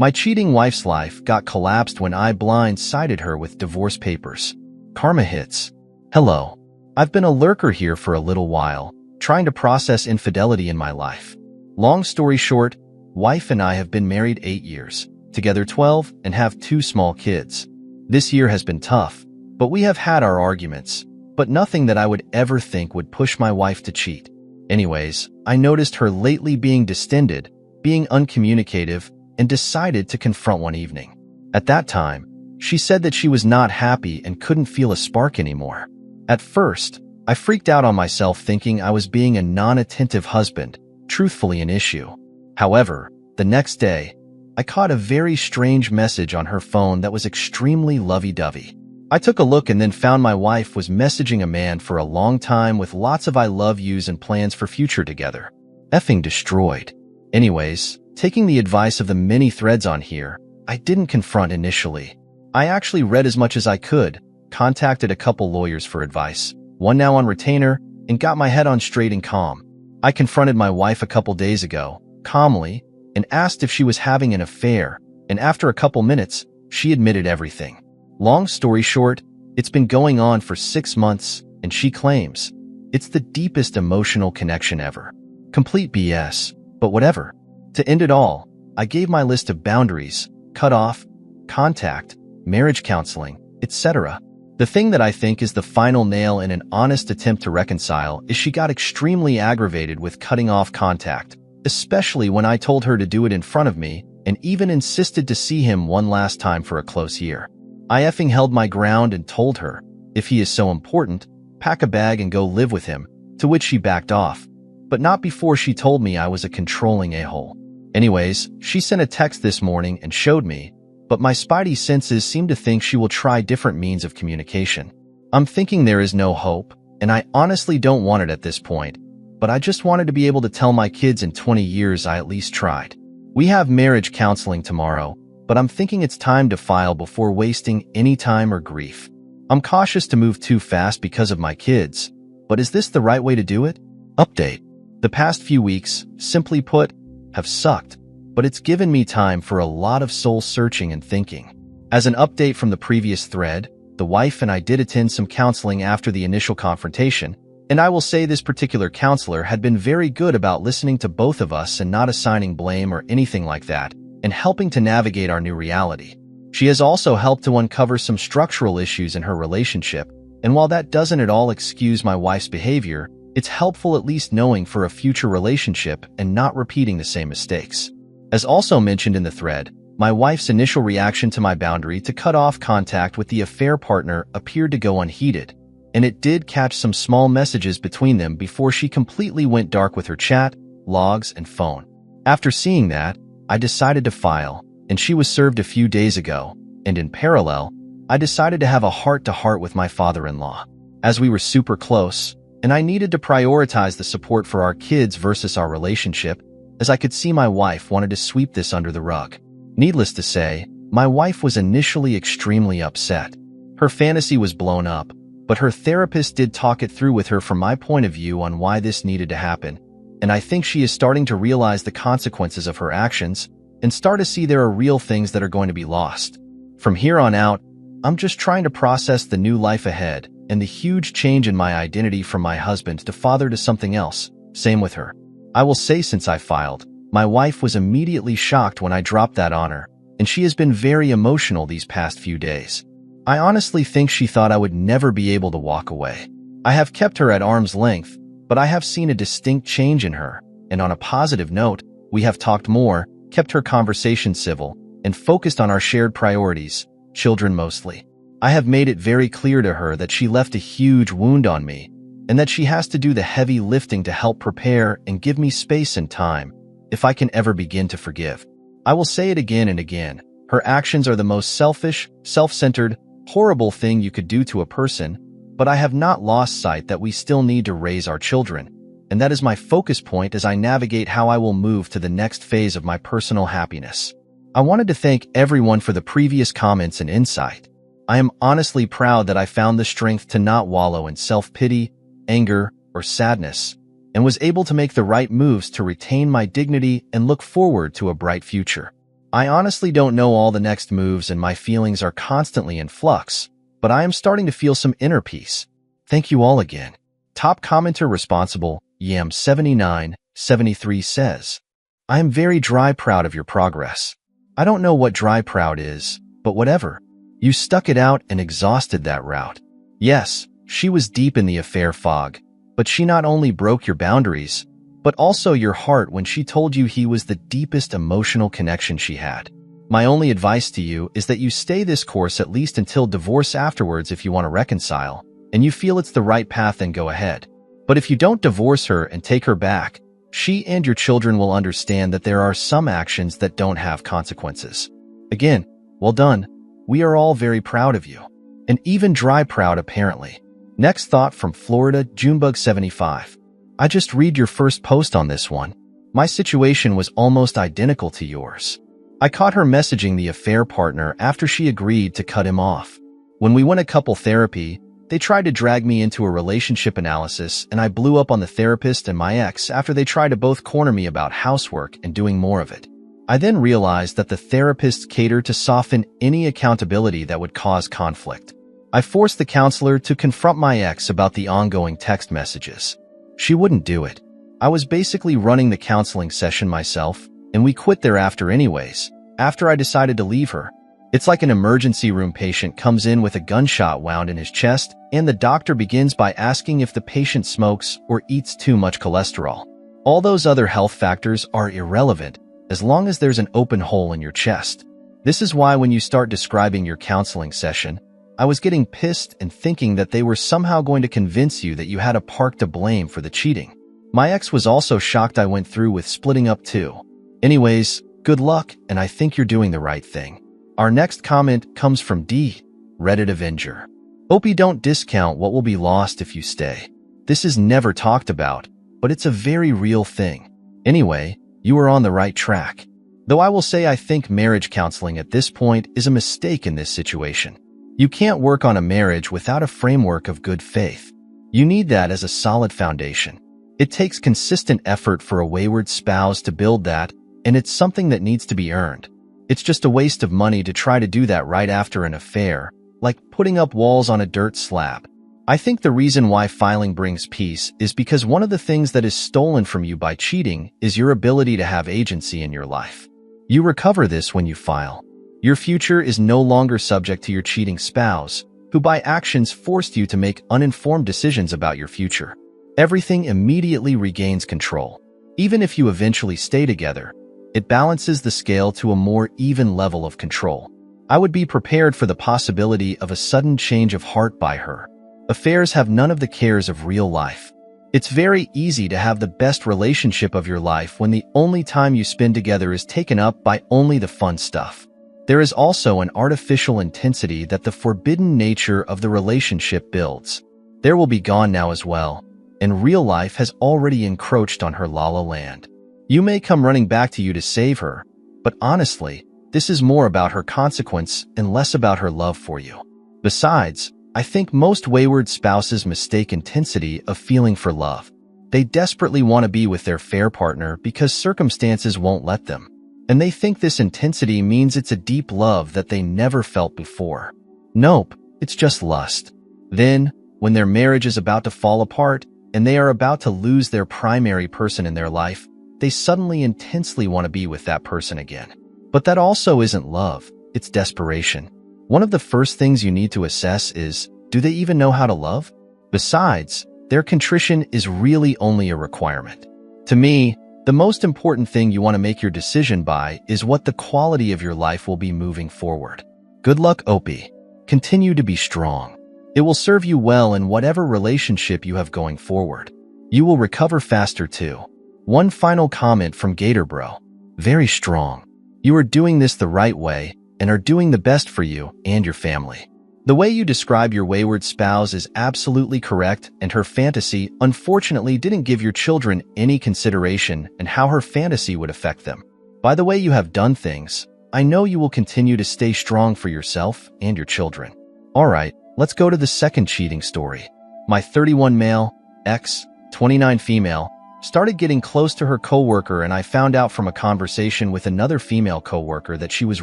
My cheating wife's life got collapsed when I blindsided her with divorce papers. Karma hits. Hello. I've been a lurker here for a little while, trying to process infidelity in my life. Long story short, wife and I have been married 8 years, together 12, and have 2 small kids. This year has been tough, but we have had our arguments, but nothing that I would ever think would push my wife to cheat. Anyways, I noticed her lately being distended, being uncommunicative, and decided to confront one evening. At that time, she said that she was not happy and couldn't feel a spark anymore. At first, I freaked out on myself thinking I was being a non-attentive husband, truthfully an issue. However, the next day, I caught a very strange message on her phone that was extremely lovey-dovey. I took a look and then found my wife was messaging a man for a long time with lots of I love yous and plans for future together. Effing destroyed. Anyways, taking the advice of the many threads on here, I didn't confront initially. I actually read as much as I could, contacted a couple lawyers for advice, one now on retainer, and got my head on straight and calm. I confronted my wife a couple days ago, calmly, and asked if she was having an affair, and after a couple minutes, she admitted everything. Long story short, it's been going on for 6 months, and she claims it's the deepest emotional connection ever. Complete BS, but whatever. To end it all, I gave my list of boundaries, cut off, contact, marriage counseling, etc. The thing that I think is the final nail in an honest attempt to reconcile is she got extremely aggravated with cutting off contact, especially when I told her to do it in front of me and even insisted to see him one last time for a close year. I effing held my ground and told her, if he is so important, pack a bag and go live with him, to which she backed off, but not before she told me I was a controlling a-hole. Anyways, she sent a text this morning and showed me, but my spidey senses seem to think she will try different means of communication. I'm thinking there is no hope, and I honestly don't want it at this point, but I just wanted to be able to tell my kids in 20 years I at least tried. We have marriage counseling tomorrow, but I'm thinking it's time to file before wasting any time or grief. I'm cautious to move too fast because of my kids, but is this the right way to do it? Update. The past few weeks, simply put, have sucked, but it's given me time for a lot of soul-searching and thinking. As an update from the previous thread, the wife and I did attend some counseling after the initial confrontation, and I will say this particular counselor had been very good about listening to both of us and not assigning blame or anything like that, and helping to navigate our new reality. She has also helped to uncover some structural issues in her relationship, and while that doesn't at all excuse my wife's behavior, it's helpful at least knowing for a future relationship and not repeating the same mistakes. As also mentioned in the thread, my wife's initial reaction to my boundary to cut off contact with the affair partner appeared to go unheeded, and it did catch some small messages between them before she completely went dark with her chat, logs, and phone. After seeing that, I decided to file, and she was served a few days ago, and in parallel, I decided to have a heart-to-heart with my father-in-law, as we were super close, and I needed to prioritize the support for our kids versus our relationship, as I could see my wife wanted to sweep this under the rug. Needless to say, my wife was initially extremely upset. Her fantasy was blown up, but her therapist did talk it through with her from my point of view on why this needed to happen, and I think she is starting to realize the consequences of her actions and start to see there are real things that are going to be lost. From here on out, I'm just trying to process the new life ahead and the huge change in my identity from my husband to father to something else. Same with her. I will say since I filed, my wife was immediately shocked when I dropped that on her, and she has been very emotional these past few days. I honestly think she thought I would never be able to walk away. I have kept her at arm's length, but I have seen a distinct change in her, and on a positive note, we have talked more, kept her conversation civil, and focused on our shared priorities, children mostly. I have made it very clear to her that she left a huge wound on me, and that she has to do the heavy lifting to help prepare and give me space and time, if I can ever begin to forgive. I will say it again and again, her actions are the most selfish, self-centered, horrible thing you could do to a person, but I have not lost sight that we still need to raise our children, and that is my focus point as I navigate how I will move to the next phase of my personal happiness. I wanted to thank everyone for the previous comments and insight. I am honestly proud that I found the strength to not wallow in self-pity, anger, or sadness, and was able to make the right moves to retain my dignity and look forward to a bright future. I honestly don't know all the next moves and my feelings are constantly in flux, but I am starting to feel some inner peace. Thank you all again. Top commenter responsible, Yam7973 says, I am very dry proud of your progress. I don't know what dry proud is, but whatever. You stuck it out and exhausted that route. Yes, she was deep in the affair fog, but she not only broke your boundaries, but also your heart when she told you he was the deepest emotional connection she had. My only advice to you is that you stay this course at least until divorce afterwards if you want to reconcile, and you feel it's the right path, then go ahead. But if you don't divorce her and take her back, she and your children will understand that there are some actions that don't have consequences. Again, well done. We are all very proud of you. And even dry proud apparently. Next thought from Florida, Junebug75. I just read your first post on this one. My situation was almost identical to yours. I caught her messaging the affair partner after she agreed to cut him off. When we went to couple therapy, they tried to drag me into a relationship analysis and I blew up on the therapist and my ex after they tried to both corner me about housework and doing more of it. I then realized that the therapists cater to soften any accountability that would cause conflict. I forced the counselor to confront my ex about the ongoing text messages. She wouldn't do it. I was basically running the counseling session myself, and we quit thereafter anyways, after I decided to leave her. It's like an emergency room patient comes in with a gunshot wound in his chest, and the doctor begins by asking if the patient smokes or eats too much cholesterol. All those other health factors are irrelevant, as long as there's an open hole in your chest. This is why when you start describing your counseling session, I was getting pissed and thinking that they were somehow going to convince you that you had a part to blame for the cheating. My ex was also shocked I went through with splitting up too. Anyways, good luck, and I think you're doing the right thing. Our next comment comes from D, Reddit Avenger. Hope you don't discount what will be lost if you stay. This is never talked about, but it's a very real thing. Anyway, you are on the right track. Though I will say I think marriage counseling at this point is a mistake in this situation. You can't work on a marriage without a framework of good faith. You need that as a solid foundation. It takes consistent effort for a wayward spouse to build that, and it's something that needs to be earned. It's just a waste of money to try to do that right after an affair, like putting up walls on a dirt slab. I think the reason why filing brings peace is because one of the things that is stolen from you by cheating is your ability to have agency in your life. You recover this when you file. Your future is no longer subject to your cheating spouse, who by actions forced you to make uninformed decisions about your future. Everything immediately regains control. Even if you eventually stay together, it balances the scale to a more even level of control. I would be prepared for the possibility of a sudden change of heart by her. Affairs have none of the cares of real life. It's very easy to have the best relationship of your life when the only time you spend together is taken up by only the fun stuff. There is also an artificial intensity that the forbidden nature of the relationship builds. There will be gone now as well, and real life has already encroached on her la-la land. You may come running back to you to save her, but honestly, this is more about her consequence and less about her love for you. Besides, I think most wayward spouses mistake intensity of feeling for love. They desperately want to be with their fair partner because circumstances won't let them. And they think this intensity means it's a deep love that they never felt before. Nope, it's just lust. Then, when their marriage is about to fall apart and they are about to lose their primary person in their life, they suddenly intensely want to be with that person again. But that also isn't love, it's desperation. One of the first things you need to assess is, do they even know how to love? Besides, their contrition is really only a requirement. To me, the most important thing you want to make your decision by is what the quality of your life will be moving forward. Good luck, Opie. Continue to be strong. It will serve you well in whatever relationship you have going forward. You will recover faster too. One final comment from Gatorbro. Very strong. You are doing this the right way and are doing the best for you and your family. The way you describe your wayward spouse is absolutely correct, and her fantasy unfortunately didn't give your children any consideration and how her fantasy would affect them. By the way you have done things, I know you will continue to stay strong for yourself and your children. Alright, let's go to the second cheating story. My 31 male, ex, 29 female, Started getting close to her coworker, and I found out from a conversation with another female coworker that she was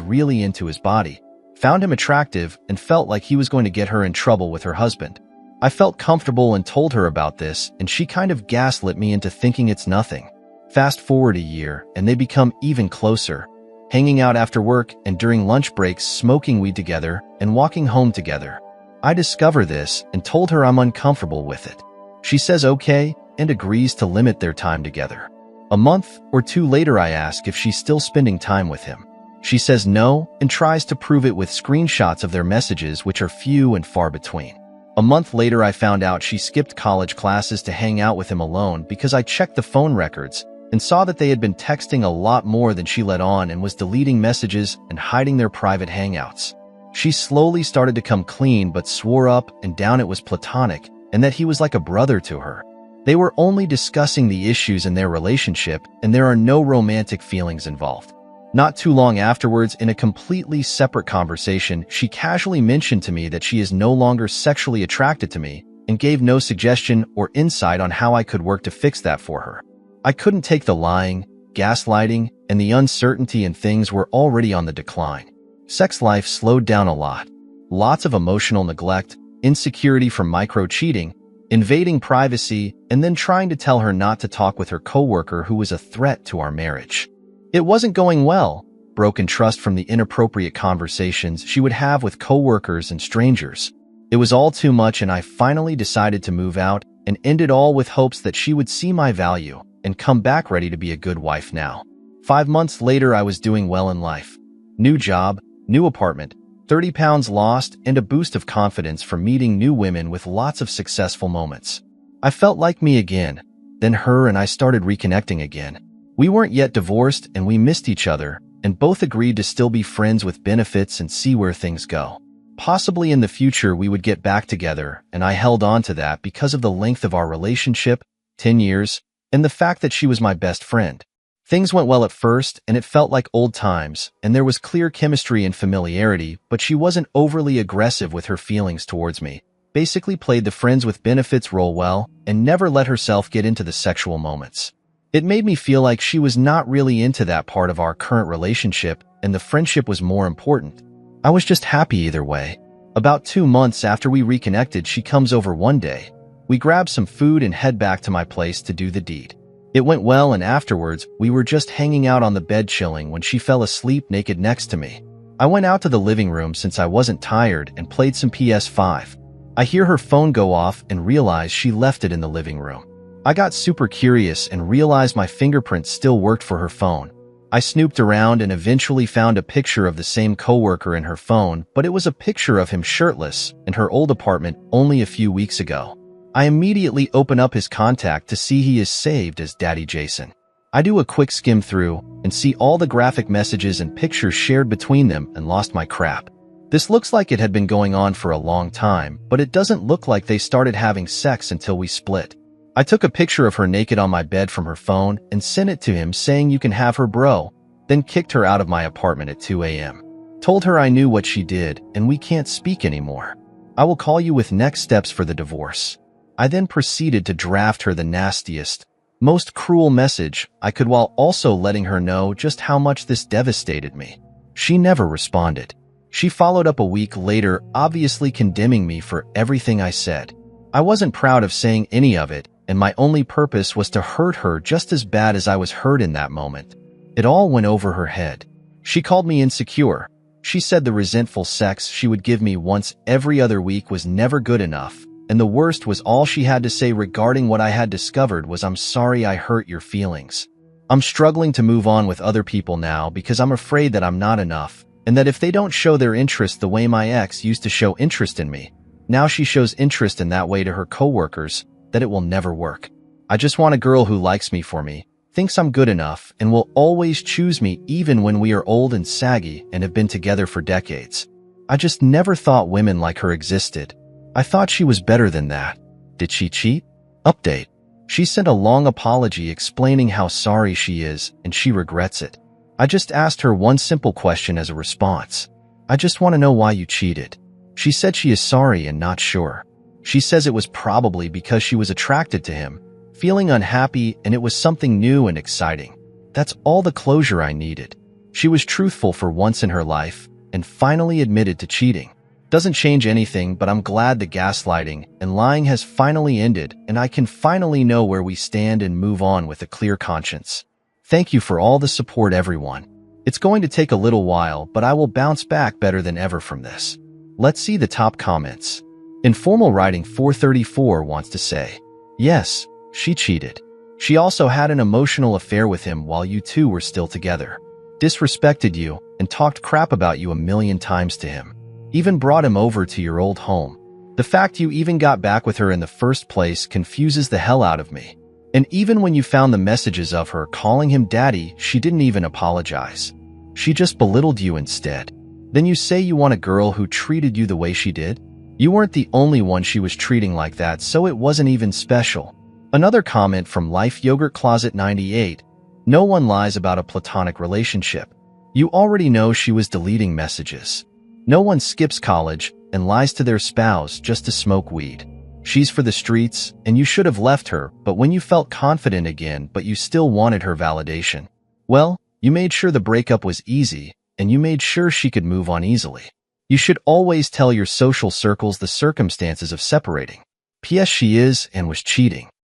really into his body, found him attractive, and felt like he was going to get her in trouble with her husband. I felt comfortable and told her about this, and she kind of gaslit me into thinking it's nothing. Fast forward a year, and they become even closer, hanging out after work and during lunch breaks, smoking weed together and walking home together. I discover this and told her I'm uncomfortable with it. She says okay and agrees to limit their time together. A month or two later, I ask if she's still spending time with him. She says no and tries to prove it with screenshots of their messages, which are few and far between. A month later, I found out she skipped college classes to hang out with him alone because I checked the phone records and saw that they had been texting a lot more than she let on and was deleting messages and hiding their private hangouts. She slowly started to come clean but swore up and down it was platonic and that he was like a brother to her. They were only discussing the issues in their relationship and there are no romantic feelings involved. Not too long afterwards, in a completely separate conversation, she casually mentioned to me that she is no longer sexually attracted to me and gave no suggestion or insight on how I could work to fix that for her. I couldn't take the lying, gaslighting, and the uncertainty, and things were already on the decline. Sex life slowed down a lot. Lots of emotional neglect, insecurity from micro-cheating, invading privacy, and then trying to tell her not to talk with her coworker who was a threat to our marriage. It wasn't going well. Broken trust from the inappropriate conversations she would have with coworkers and strangers. It was all too much, and I finally decided to move out and end it all with hopes that she would see my value and come back ready to be a good wife now. 5 months later, I was doing well in life. New job, new apartment, 30 pounds lost, and a boost of confidence from meeting new women with lots of successful moments. I felt like me again. Then her and I started reconnecting again. We weren't yet divorced and we missed each other, and both agreed to still be friends with benefits and see where things go. Possibly in the future we would get back together, and I held on to that because of the length of our relationship, 10 years, and the fact that she was my best friend. Things went well at first, and it felt like old times, and there was clear chemistry and familiarity, but she wasn't overly aggressive with her feelings towards me, basically played the friends with benefits role well, and never let herself get into the sexual moments. It made me feel like she was not really into that part of our current relationship, and the friendship was more important. I was just happy either way. About 2 months after we reconnected, she comes over one day. We grab some food and head back to my place to do the deed. It went well, and afterwards, we were just hanging out on the bed chilling when she fell asleep naked next to me. I went out to the living room since I wasn't tired and played some PS5. I hear her phone go off and realize she left it in the living room. I got super curious and realized my fingerprints still worked for her phone. I snooped around and eventually found a picture of the same coworker in her phone, but it was a picture of him shirtless in her old apartment only a few weeks ago. I immediately open up his contact to see he is saved as Daddy Jason. I do a quick skim through and see all the graphic messages and pictures shared between them and lost my crap. This looks like it had been going on for a long time, but it doesn't look like they started having sex until we split. I took a picture of her naked on my bed from her phone and sent it to him saying you can have her bro, then kicked her out of my apartment at 2 a.m. Told her I knew what she did and we can't speak anymore. I will call you with next steps for the divorce. I then proceeded to draft her the nastiest, most cruel message I could while also letting her know just how much this devastated me. She never responded. She followed up a week later, obviously condemning me for everything I said. I wasn't proud of saying any of it, and my only purpose was to hurt her just as bad as I was hurt in that moment. It all went over her head. She called me insecure. She said the resentful sex she would give me once every other week was never good enough, and the worst was all she had to say regarding what I had discovered was "I'm sorry I hurt your feelings. I'm struggling to move on with other people now because I'm afraid that I'm not enough, and that if they don't show their interest the way my ex used to show interest in me, now she shows interest in that way to her coworkers, that it will never work. I just want a girl who likes me for me, thinks I'm good enough, and will always choose me even when we are old and saggy and have been together for decades. I just never thought women like her existed. I thought she was better than that. Did she cheat? Update. She sent a long apology explaining how sorry she is and she regrets it. I just asked her one simple question as a response. I just want to know why you cheated. She said she is sorry and not sure. She says it was probably because she was attracted to him, feeling unhappy, and it was something new and exciting. That's all the closure I needed. She was truthful for once in her life and finally admitted to cheating. Doesn't change anything, but I'm glad the gaslighting and lying has finally ended and I can finally know where we stand and move on with a clear conscience. Thank you for all the support, everyone. It's going to take a little while, but I will bounce back better than ever from this. Let's see the top comments. Informal Writing 434 wants to say, yes, she cheated. She also had an emotional affair with him while you two were still together. Disrespected you and talked crap about you a million times to him. Even brought him over to your old home. The fact you even got back with her in the first place confuses the hell out of me. And even when you found the messages of her calling him daddy, she didn't even apologize. She just belittled you instead. Then you say you want a girl who treated you the way she did? You weren't the only one she was treating like that, so it wasn't even special. Another comment from Life Yogurt Closet 98. No one lies about a platonic relationship. You already know she was deleting messages. No one skips college and lies to their spouse just to smoke weed. She's for the streets, and you should have left her, but when you felt confident again, but you still wanted her validation, well, you made sure the breakup was easy, and you made sure she could move on easily. You should always tell your social circles the circumstances of separating. P.S. She is and was cheating.